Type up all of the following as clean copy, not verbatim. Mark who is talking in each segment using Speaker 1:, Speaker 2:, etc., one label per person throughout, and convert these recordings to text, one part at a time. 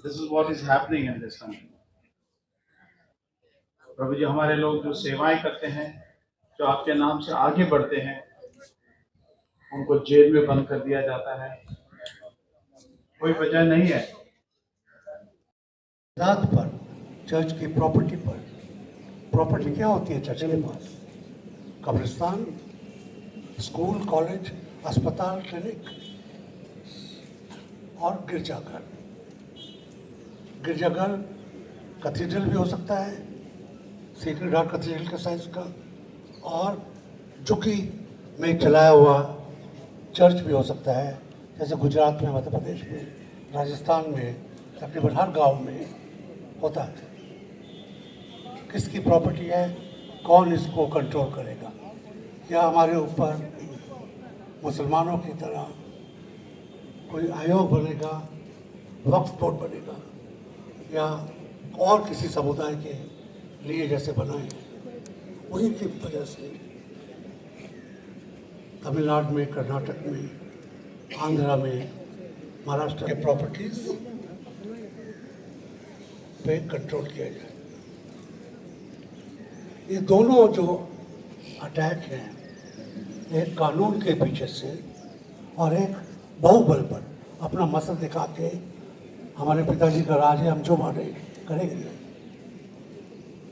Speaker 1: This is what is happening in this country. प्रभु जी, हमारे लोग जो सेवाएं करते हैं, जो आपके नाम से आगे बढ़ते हैं, उनको जेल में बंद कर दिया जाता है। कोई वजह नहीं है।
Speaker 2: जात पर, चर्च की प्रॉपर्टी पर। प्रॉपर्टी क्या होती है चर्च के पास? कब्रिस्तान, स्कूल, कॉलेज, अस्पताल, क्लिनिक और गिरजाघर। गिरजाघर कैथेड्रल भी हो सकता है, सेक्रेड हार्ट कैथेड्रल के साइज का, और झुकी में चलाया हुआ चर्च भी हो सकता है, जैसे गुजरात में, मध्य प्रदेश में, राजस्थान में, तकरीबन हर गांव में होता है। किसकी प्रॉपर्टी है? कौन इसको कंट्रोल करेगा? क्या हमारे ऊपर मुसलमानों की तरह कोई आयोग बनेगा, वक्फ बोर्ड बनेगा, या और किसी समुदाय के लिए जैसे बनाए? उन्हीं की वजह से तमिलनाडु में, कर्नाटक में, आंध्रा में, महाराष्ट्र के प्रॉपर्टीज पे कंट्रोल किया जाए। ये दोनों जो अटैक हैं, एक कानून के पीछे से और एक बहुबल पर अपना मसल दिखा के, हमारे पिताजी का राज है, हम जो माने करेंगे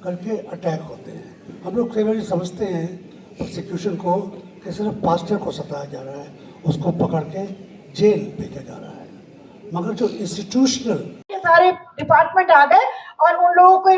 Speaker 2: करके अटैक होते हैं। हम लोग कई बार समझते हैं प्रोसिक्यूशन को कि सिर्फ पास्टर को सताया जा रहा है, उसको पकड़ के जेल भेजा जा रहा है, मगर जो इंस्टीट्यूशनल
Speaker 3: सारे डिपार्टमेंट आ गए और उन लोगों को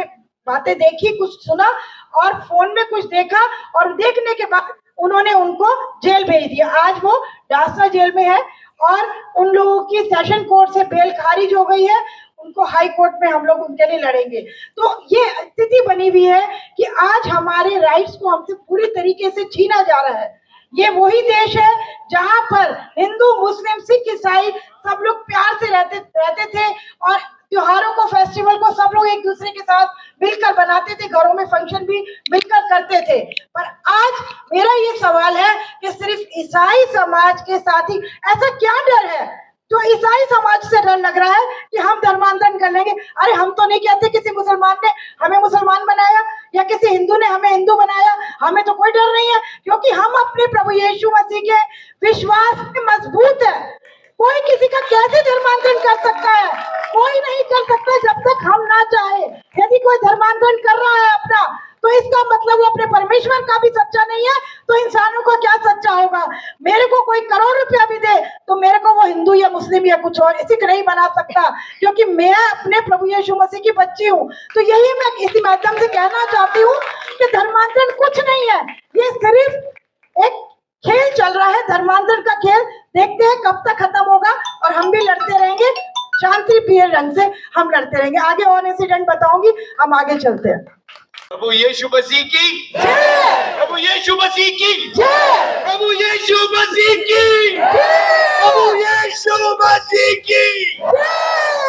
Speaker 3: बातें देखी, कुछ सुना और फोन में कुछ देखा, और देखने के बाद उन्होंने उनको जेल भेज दिया। आज वो डासना जेल में है और उन लोगों की सेशन कोर्ट से बेल खारिज हो गई है, उनको हाई कोर्ट में हम लोग उनके लिए लड़ेंगे। तो ये स्थिति बनी हुई है कि आज हमारे राइट्स को हमसे पूरी तरीके से छीना जा रहा है। ये वही देश है जहां पर हिंदू, मुस्लिम, सिख, ईसाई सब लोग प्यार से रहते थे और त्योहारों को, फेस्टिवल को सब लोग एक दूसरे के साथ मिलकर बनाते थे, घरों में फंक्शन भी मिलकर करते थे। पर आज मेरा ये सवाल है कि सिर्फ ईसाई समाज के साथ ही ऐसा क्या डर है जो ईसाई समाज से डर लग रहा है कि हम धर्मांतरण कर लेंगे? अरे हम तो नहीं कहते किसी मुसलमान ने हमें मुसलमान बनाया या किसी हिंदू ने हमें हिंदू बनाया, हमें तो कोई डर नहीं है, क्योंकि हम अपने प्रभु यीशु मसीह के विश्वास में मजबूत है। कोई किसी का कैसे धर्मांतरण कर सकता है? कोई नहीं कर सकता जब तक हम ना चाहे। यदि कोई धर्मांतरण कर रहा है अपना, तो इसका मतलब वो अपने परमेश्वर का भी सच्चा नहीं है, तो इंसानों का क्या सच्चा होगा? मेरे को कोई करोड़ रुपया भी दे तो मेरे को वो हिंदू या मुस्लिम या कुछ और इसी को नहीं बना सकता, क्योंकि मैं अपने प्रभु यीशु मसीह की बच्ची हूँ। तो यही मैं इसी माध्यम से कहना चाहती हूँ कि धर्मांतरण कुछ नहीं है, ये सिर्फ एक खेल चल रहा है, धर्मांतरण का खेल। देखते हैं कब तक खत्म होगा, और हम भी लड़ते रहेंगे, शांति प्रिय ढंग से हम लड़ते रहेंगे। आगे और इंसिडेंट बताऊंगी, हम आगे चलते हैं।
Speaker 4: प्रभु यीशु मसीह की जय, प्रभु यीशु मसीह की जय, प्रभु यीशु मसीह की जय, प्रभु यीशु मसीह की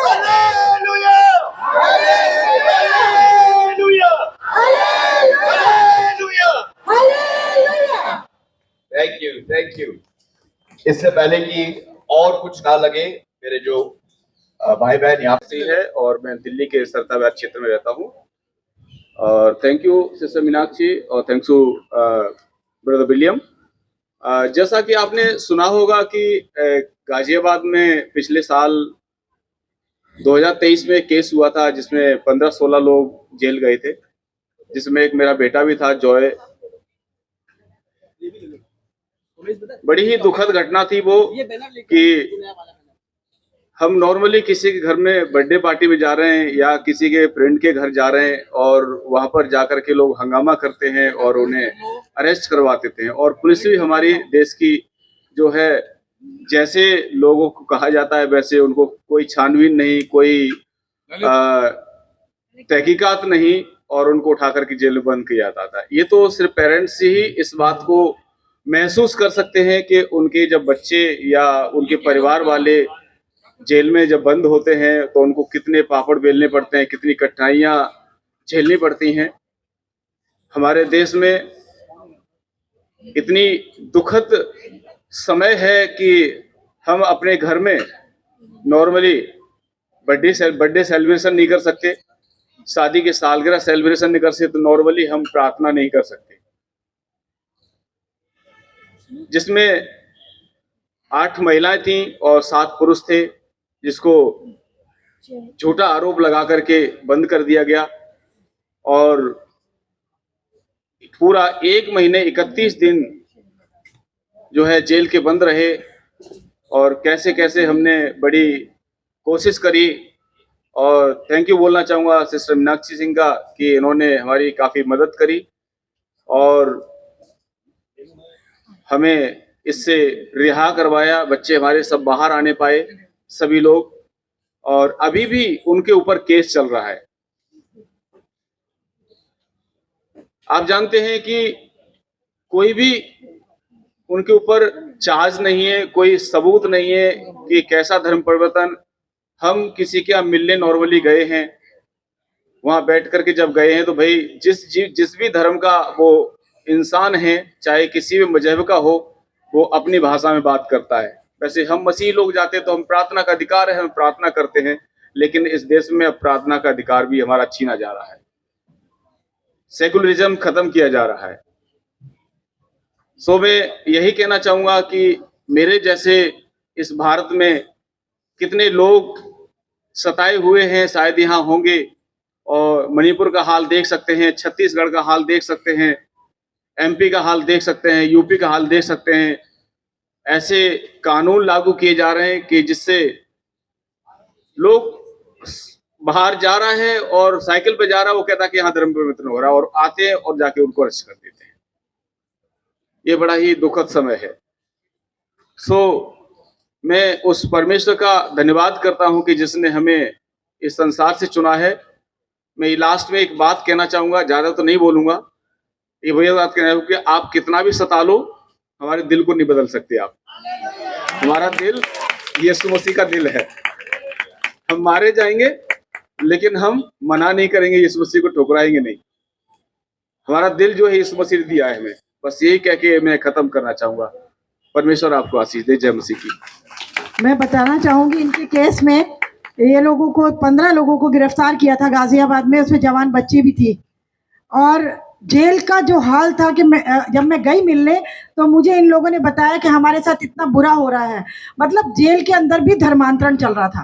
Speaker 4: hallelujah, hallelujah, hallelujah, hallelujah. Thank you. इससे पहले कि और कुछ ना लगे, मेरे जो भाई बहन यहाँ से है और मैं दिल्ली के सरताबाद क्षेत्र में रहता हूँ, और थैंक यू सिस्टर मीनाक्षी और थैंक्स टू ब्रदर विलियम। जैसा कि आपने सुना होगा कि गाजियाबाद में पिछले साल 2023 में केस हुआ था जिसमें 15-16 लोग जेल गए थे, जिसमें एक मेरा बेटा भी था, जॉय। बड़ी ही दुखद घटना थी वो कि हम नॉर्मली किसी के घर में बर्थडे पार्टी में जा रहे हैं या किसी के फ्रेंड के घर जा रहे हैं और वहां पर जाकर के लोग हंगामा करते हैं और उन्हें अरेस्ट करवा देते हैं, और पुलिस भी हमारी देश की जो है, जैसे लोगों को कहा जाता है वैसे उनको कोई छानबीन नहीं, कोई तहकीकात नहीं, और उनको उठा करके जेल में बंद किया जाता था। ये तो सिर्फ पेरेंट्स ही इस बात को महसूस कर सकते हैं कि उनके जब बच्चे या उनके परिवार वाले जेल में जब बंद होते हैं तो उनको कितने पापड़ बेलने पड़ते हैं, कितनी कठिनाइयां झेलनी पड़ती हैं। हमारे देश में इतनी दुखद समय है कि हम अपने घर में नॉर्मली
Speaker 5: बर्थडे सेलिब्रेशन नहीं कर सकते, शादी के सालगिरह सेलिब्रेशन नहीं कर सकते, तो नॉर्मली हम प्रार्थना नहीं कर सकते, जिसमें 8 महिलाएं थीं और 7 पुरुष थे, जिसको झूठा आरोप लगा करके बंद कर दिया गया और पूरा 1 महीने 31 दिन जो है जेल के बंद रहे। और कैसे कैसे हमने बड़ी कोशिश करी, और थैंक यू बोलना चाहूँगा सिस्टर मीनाक्षी सिंह का कि इन्होंने हमारी काफ़ी मदद करी और हमें इससे रिहा करवाया। बच्चे हमारे सब बाहर आने पाए, सभी लोग, और अभी भी उनके ऊपर केस चल रहा है। आप जानते हैं कि कोई भी उनके ऊपर चार्ज नहीं है, कोई सबूत नहीं है कि कैसा धर्म परिवर्तन। हम किसी के यहाँ मिलने नॉर्मली गए हैं, वहां बैठ करके जब गए हैं तो भाई जिस भी धर्म का वो इंसान है, चाहे किसी भी मजहब का हो, वो अपनी भाषा में बात करता है। वैसे हम मसीह लोग जाते तो हम प्रार्थना का अधिकार है, हम प्रार्थना करते हैं, लेकिन इस देश में अब प्रार्थना का अधिकार भी हमारा छीना जा रहा है, सेकुलरिज्म खत्म किया जा रहा है। सो मैं यही कहना चाहूंगा कि मेरे जैसे इस भारत में कितने लोग सताए हुए हैं, शायद यहाँ होंगे, और मणिपुर का हाल देख सकते हैं, छत्तीसगढ़ का हाल देख सकते हैं, एमपी का हाल देख सकते हैं, यूपी का हाल देख सकते हैं। ऐसे कानून लागू किए जा रहे हैं कि जिससे लोग बाहर जा रहा है और साइकिल पे जा रहा है, वो कहता है कि यहाँ धर्म परिवर्तन हो रहा है, और आते हैं और जाके उनको अरेस्ट कर देते हैं। ये बड़ा ही दुखद समय है। सो मैं उस परमेश्वर का धन्यवाद करता हूं कि जिसने हमें इस संसार से चुना है। मैं लास्ट में एक बात कहना चाहूंगा, ज्यादा तो नहीं बोलूंगा, ये वही बात कहना है कि आप कितना भी सता लो, हमारे दिल को नहीं बदल सकते आप। हमारा दिल यीशु मसीह का दिल है। हम मारे जाएंगे लेकिन हम मना नहीं करेंगे, यीशु मसीह को ठुकराएंगे नहीं। हमारा दिल जो है यीशु मसीह ने दिया है हमें। बस यही कह के मैं खत्म करना चाहूंगा। परमेश्वर आपको आशीष दे। जय मसीह की।
Speaker 3: मैं बताना चाहूंगी, इनके केस में ये लोगों को 15 लोगों को गिरफ्तार किया था गाजियाबाद में, उसमें जवान बच्ची भी थी। और जेल का जो हाल था कि जब मैं गई मिलने तो मुझे इन लोगों ने बताया कि हमारे साथ इतना बुरा हो रहा है, मतलब जेल के अंदर भी धर्मांतरण चल रहा था।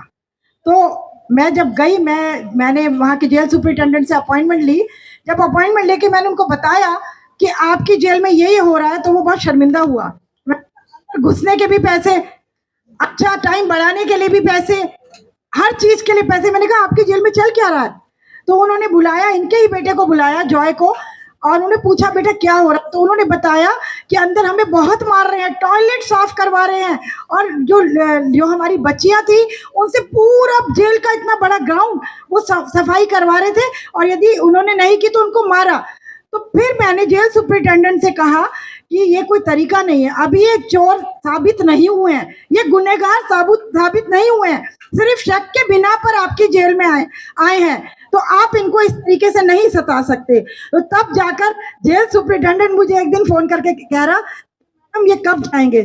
Speaker 3: तो मैं जब गई, मैंने वहाँ के जेल सुपरिटेंडेंट से अपॉइंटमेंट ली। जब अपॉइंटमेंट लेके मैंने उनको बताया कि आपकी जेल में यही हो रहा है, तो वो बहुत शर्मिंदा हुआ। घुसने के भी पैसे, अच्छा टाइम बढ़ाने के लिए भी पैसे, हर चीज के लिए पैसे। मैंने कहा आपकी जेल में चल क्या रहा है? तो उन्होंने बुलाया, इनके ही बेटे को बुलाया, जॉय को, और उन्होंने पूछा बेटा क्या हो रहा है? तो उन्होंने बताया कि अंदर हमें बहुत मार रहे हैं, टॉयलेट साफ करवा रहे हैं, और जो हमारी बच्चियां थी उनसे पूरा जेल का इतना बड़ा ग्राउंड वो सफाई करवा रहे थे, और यदि उन्होंने नहीं की तो उनको मारा। तो फिर मैंने जेल सुपरिटेंडेंट से कहा कि ये कोई तरीका नहीं है। अभी ये चोर साबित नहीं हुए हैं, ये गुनहगार साबित नहीं हुए हैं, सिर्फ शक के बिना पर आपकी जेल में आए हैं, तो आप इनको इस तरीके से नहीं सता सकते। तो तब जाकर जेल सुपरिटेंडेंट मुझे एक दिन फोन करके कह रहा, हम ये कब जाएंगे,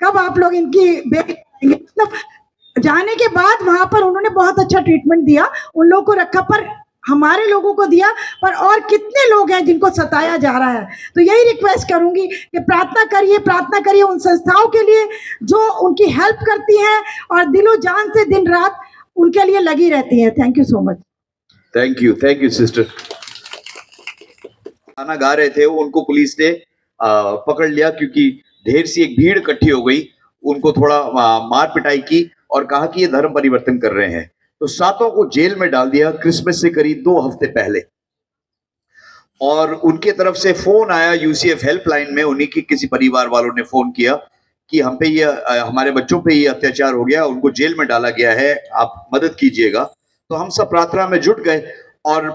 Speaker 3: कब आप लोग इनकी बेल करेंगे? मतलब जाने के बाद वहां पर उन्होंने बहुत अच्छा ट्रीटमेंट दिया, उन लोगों को रखा, पर हमारे लोगों को दिया, पर और कितने लोग हैं जिनको सताया जा रहा है। तो यही रिक्वेस्ट करूंगी कि प्रार्थना करिए उन संस्थाओं के लिए जो उनकी हेल्प करती हैं और दिलो जान से दिन रात उनके लिए लगी रहती हैं। Thank you so much.
Speaker 4: Thank you sister. गाना गा रहे थे, उनको पुलिस ने पकड़ लिया क्योंकि ढेर सी एक भीड़ इकट्ठी हो गई। उनको थोड़ा मार पिटाई की और कहा कि ये धर्म परिवर्तन कर रहे हैं, तो 7 को जेल में डाल दिया क्रिसमस से करीब 2 हफ्ते पहले। और उनके तरफ से फोन आया यूसीएफ हेल्पलाइन में, उन्हीं की किसी परिवार वालों ने फोन किया कि हम पे ये हमारे बच्चों पे ये अत्याचार हो गया, उनको जेल में डाला गया है, आप मदद कीजिएगा। तो हम सब प्रार्थना में जुट गए और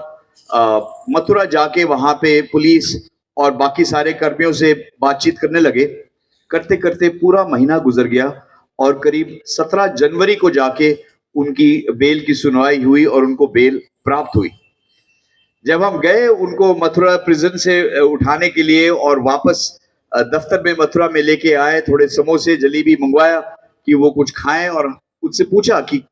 Speaker 4: मथुरा जाके वहां पे पुलिस और बाकी सारे कर्मियों से बातचीत करने लगे। करते करते पूरा महीना गुजर गया और करीब 17 जनवरी को जाके उनकी बेल की सुनवाई हुई और उनको बेल प्राप्त हुई। जब हम गए उनको मथुरा प्रिजन से उठाने के लिए और वापस दफ्तर में मथुरा में लेके आए, थोड़े समोसे जलेबी मंगवाया कि वो कुछ खाएं और उनसे पूछा कि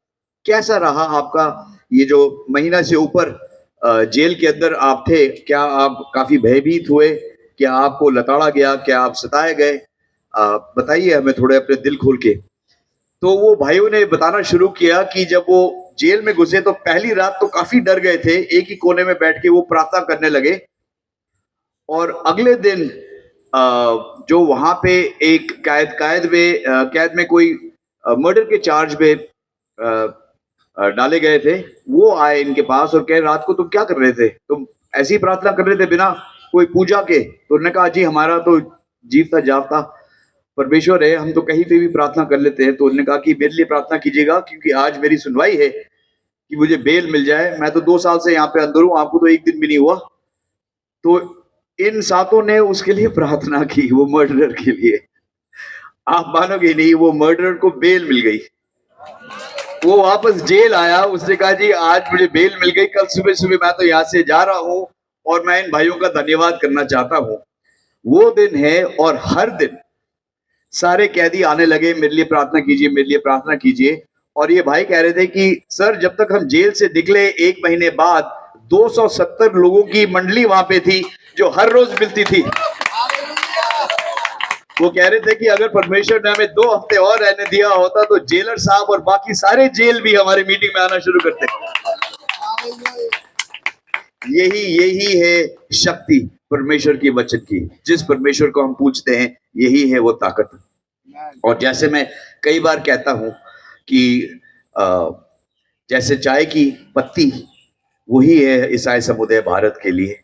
Speaker 4: कैसा रहा आपका ये जो महीना से ऊपर जेल के अंदर आप थे? क्या आप काफी भयभीत हुए? क्या आपको लताड़ा गया? क्या आप सताए गए? बताइए हमें थोड़े अपने दिल खोल के। तो वो भाइयों ने बताना शुरू किया कि जब वो जेल में घुसे तो पहली रात तो काफी डर गए थे, एक ही कोने में बैठ के वो प्रार्थना करने लगे। और अगले दिन जो वहां पे एक कैद में कोई मर्डर के चार्ज में डाले गए थे, वो आए इनके पास और कहे रात को तुम क्या कर रहे थे? तुम ऐसी प्रार्थना कर रहे थे बिना कोई पूजा के? तो उन्होंने कहा जी हमारा तो जीवता जागता परमेश्वर है, हम तो कहीं पे भी प्रार्थना कर लेते हैं। तो उन्होंने कहा कि मेरे लिए प्रार्थना कीजिएगा, क्योंकि आज मेरी सुनवाई है कि मुझे बेल मिल जाए। मैं तो 2 साल से यहाँ पे अंदर हूँ, आपको तो एक दिन भी नहीं हुआ। तो इन सातों ने उसके लिए प्रार्थना की, वो मर्डरर के लिए। आप मानोगे नहीं, वो मर्डरर को बेल मिल गई। वो वापस जेल आया, उसने कहा जी आज मुझे बेल मिल गई, कल सुबह सुबह मैं तो यहाँ से जा रहा हूँ और मैं इन भाइयों का धन्यवाद करना चाहता हूँ। वो दिन है और हर दिन सारे कैदी आने लगे, मेरे लिए प्रार्थना कीजिए, मेरे लिए प्रार्थना कीजिए। और ये भाई कह रहे थे कि सर जब तक हम जेल से निकले 1 महीने बाद 270 लोगों की मंडली वहां पे थी जो हर रोज मिलती थी। वो कह रहे थे कि अगर परमेश्वर ने हमें 2 हफ्ते और रहने दिया होता तो जेलर साहब और बाकी सारे जेल भी हमारे मीटिंग में आना शुरू करते। यही है शक्ति परमेश्वर की वचन की। जिस परमेश्वर को हम पूछते हैं यही है वो ताकत। और जैसे मैं कई बार कहता हूं कि जैसे चाय की पत्ती वही है ईसाई समुदाय भारत के लिए,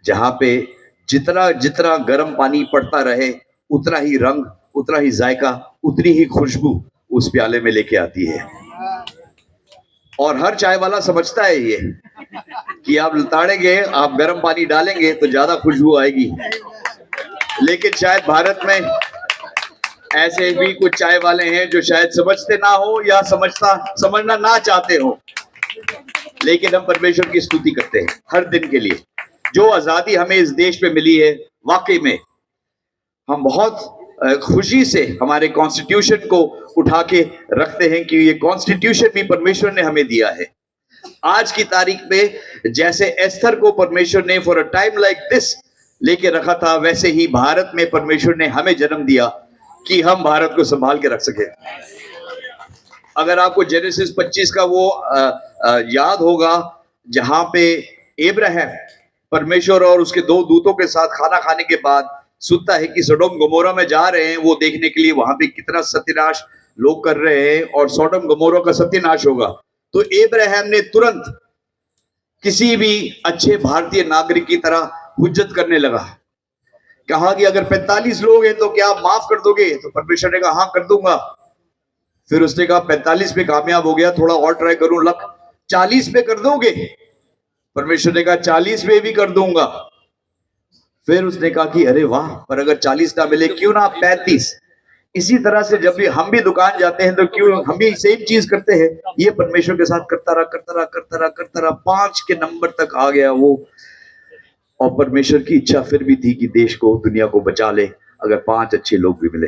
Speaker 4: जहां पे जितना जितना गर्म पानी पड़ता रहे उतना ही रंग, उतना ही जायका, उतनी ही खुशबू उस प्याले में लेके आती है। और हर चाय वाला समझता है ये कि आप लताड़ेंगे, आप गर्म पानी डालेंगे तो ज्यादा खुशबू आएगी। लेकिन शायद भारत में ऐसे भी कुछ चाय वाले हैं जो शायद समझते ना हो या समझना ना चाहते हो। लेकिन हम परमेश्वर की स्तुति करते हैं हर दिन के लिए। जो आजादी हमें इस देश में मिली है, वाकई में हम बहुत खुशी से हमारे कॉन्स्टिट्यूशन को उठा के रखते हैं कि ये कॉन्स्टिट्यूशन भी परमेश्वर ने हमें दिया है। आज की तारीख में जैसे एस्थर को परमेश्वर ने for a time like this लेके रखा था, वैसे ही भारत में परमेश्वर ने हमें जन्म दिया कि हम भारत को संभाल के रख सके। अगर आपको जेनेसिस 25 का वो याद होगा जहां पे अब्राहम परमेश्वर और उसके 2 दूतों के साथ खाना खाने के बाद सुनता है कि सोडोम गमोरा में जा रहे हैं, वो देखने के लिए वहां पे कितना सत्यानाश लोग कर रहे हैं और सोडोम गमोरा का सत्यानाश होगा। तो अब्राहम ने तुरंत किसी भी अच्छे भारतीय नागरिक की तरह हुज्जत करने लगा। कहा कि अगर 45 लोग हैं तो क्या आप माफ कर दोगे? तो परमेश्वर ने कहा हाँ कर दूंगा। फिर उसने कहा 45 पे कामयाब हो गया, थोड़ा और ट्राई करूं, लक 40 पे कर दोगे? परमेश्वर ने कहा 40 पे भी कर दूंगा। फिर उसने कहा कि अरे वाह, पर अगर 40 ना मिले क्यों ना 35। इसी तरह से जब भी हम भी दुकान जाते हैं तो क्यों हम भी सेम चीज करते हैं। ये परमेश्वर के साथ करता रहा 5 के नंबर तक आ गया वो। और परमेश्वर की इच्छा फिर भी थी कि देश को, दुनिया को बचा ले, अगर 5 अच्छे लोग भी मिले।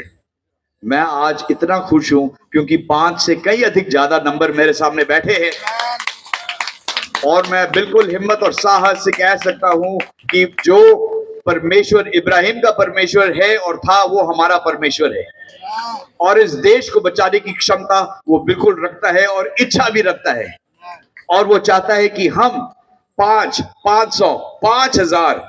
Speaker 4: मैं आज इतना खुश हूं क्योंकि 5 से कई अधिक ज्यादा नंबर मेरे सामने बैठे हैं और मैं बिल्कुल हिम्मत और साहस से कह सकता हूं कि जो परमेश्वर इब्राहिम का परमेश्वर है और था, वो हमारा परमेश्वर है और इस देश को बचाने की क्षमता वो बिल्कुल रखता है और इच्छा भी रखता है। और वो चाहता है कि हम 500, 5000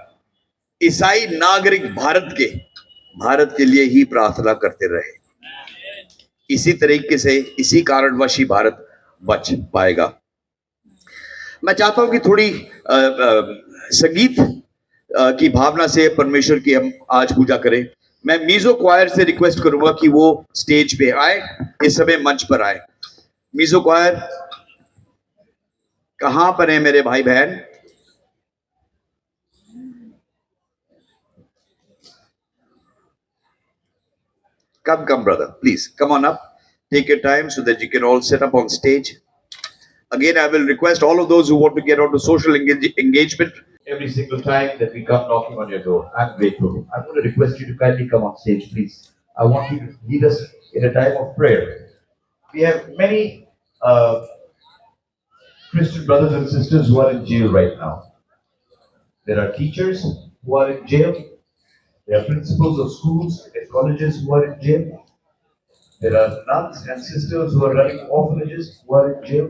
Speaker 4: ईसाई नागरिक भारत के लिए ही प्रार्थना करते रहे। इसी तरीके से, इसी कारणवश ही भारत बच पाएगा। मैं चाहता हूं कि थोड़ी संगीत की भावना से परमेश्वर की हम आज पूजा करें। मैं मीजो क्वायर से रिक्वेस्ट करूंगा कि वो स्टेज पे आए, इस समय मंच पर आए। मीजो क्वायर कहां पर है मेरे भाई बहन? Come, brother. Please, come on up. Take your time so that you can all set up on stage. Again, I will request all of those who want to get onto social engagement.
Speaker 6: Every single time that we come knocking on your door, I'm grateful. I'm going to request you to kindly come on stage, please. I want you to lead us in a time of prayer. We have many Christian brothers and sisters who are in jail right now. There are teachers who are in jail. There are principals of schools and colleges who are in jail. There are nuns and sisters who are running orphanages who are in jail.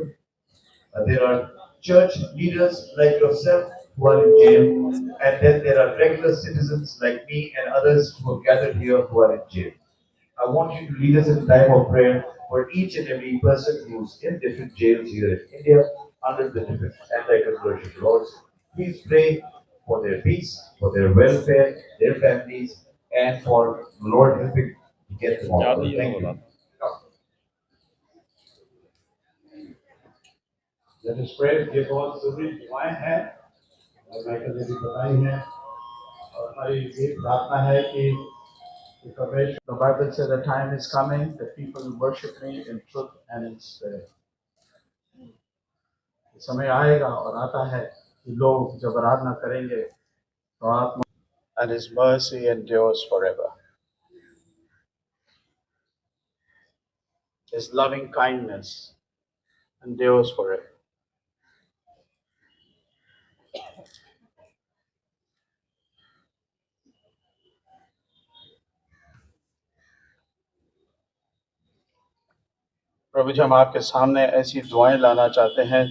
Speaker 6: There are church leaders like yourself who are in jail. And then there are regular citizens like me and others who have gathered here who are in jail. I want you to lead us in a time of prayer for each and every person who's in different jails here in India under the different anti-conversion laws. Please pray for their peace, for their welfare, their families, and for the Lord helping to get them out. Thank you.
Speaker 1: Let us pray. ये बहुत जरूरी दुआएं हैं और Michael ने भी बताई हैं और हमारी ये प्रार्थना है कि the Bible says the time is coming that people will worship me in truth and in spirit. समय आएगा और आता है कि लोग जब आराधना करेंगे तो आत्मा and His mercy endures forever. His loving kindness endures forever. प्रभु जी, हम आपके सामने ऐसी दुआएं लाना चाहते हैं,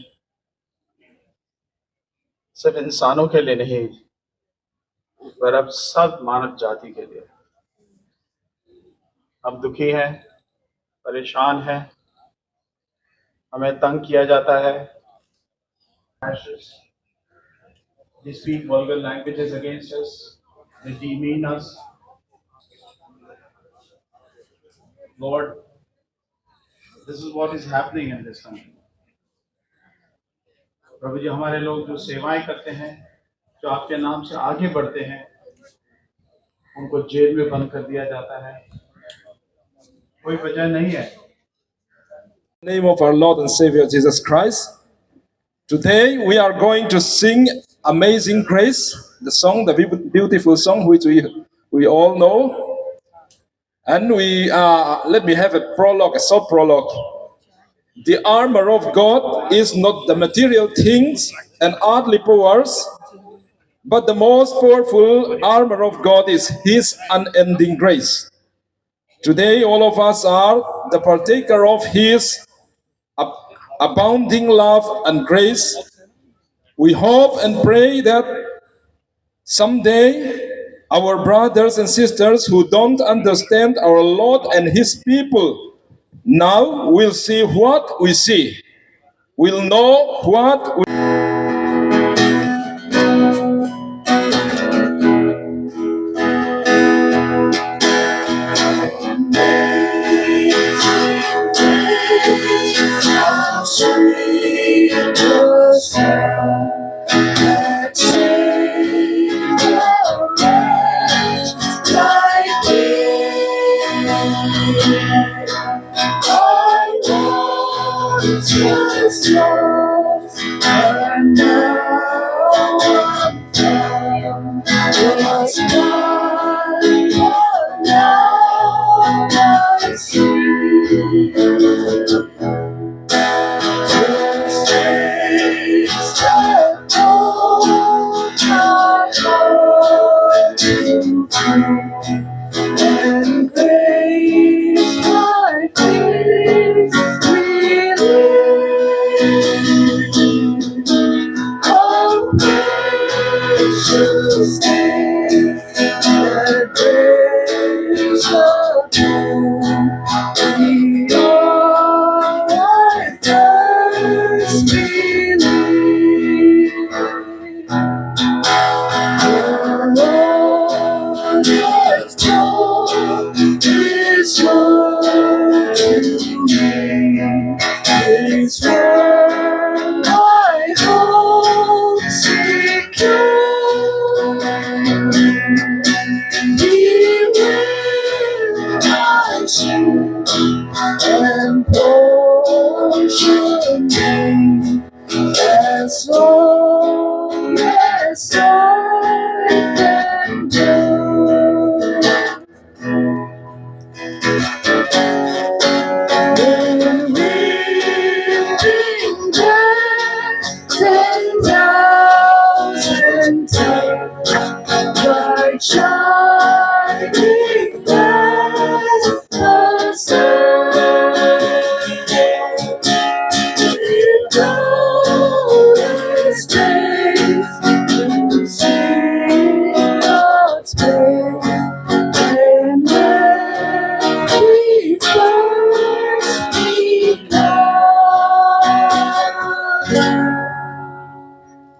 Speaker 1: सिर्फ इंसानों के लिए नहीं, पर अब सब मानव जाति के लिए। हम दुखी हैं, परेशान हैं, हमें तंग किया जाता है। They speak vulgar languages against us. They demean us. Lord, this is what is happening in this country. प्रभु जी, हमारे लोग जो सेवाएं करते हैं, जो आपके नाम से आगे बढ़ते हैं, उनको जेल में बंद कर दिया जाता है। कोई वजह नहीं है।
Speaker 7: In the name of our Lord and Savior Jesus Christ, today we are going to sing Amazing Grace, the song, the beautiful song which we all know. And let me have a prologue, a short prologue. The armor of God is not the material things and earthly powers, but the most powerful armor of God is His unending grace. Today, all of us are the partaker of His abounding love and grace. We hope and pray that someday our brothers and sisters who don't understand our Lord and His people now will see what we see, will know what we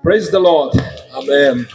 Speaker 7: Praise the Lord. Amen.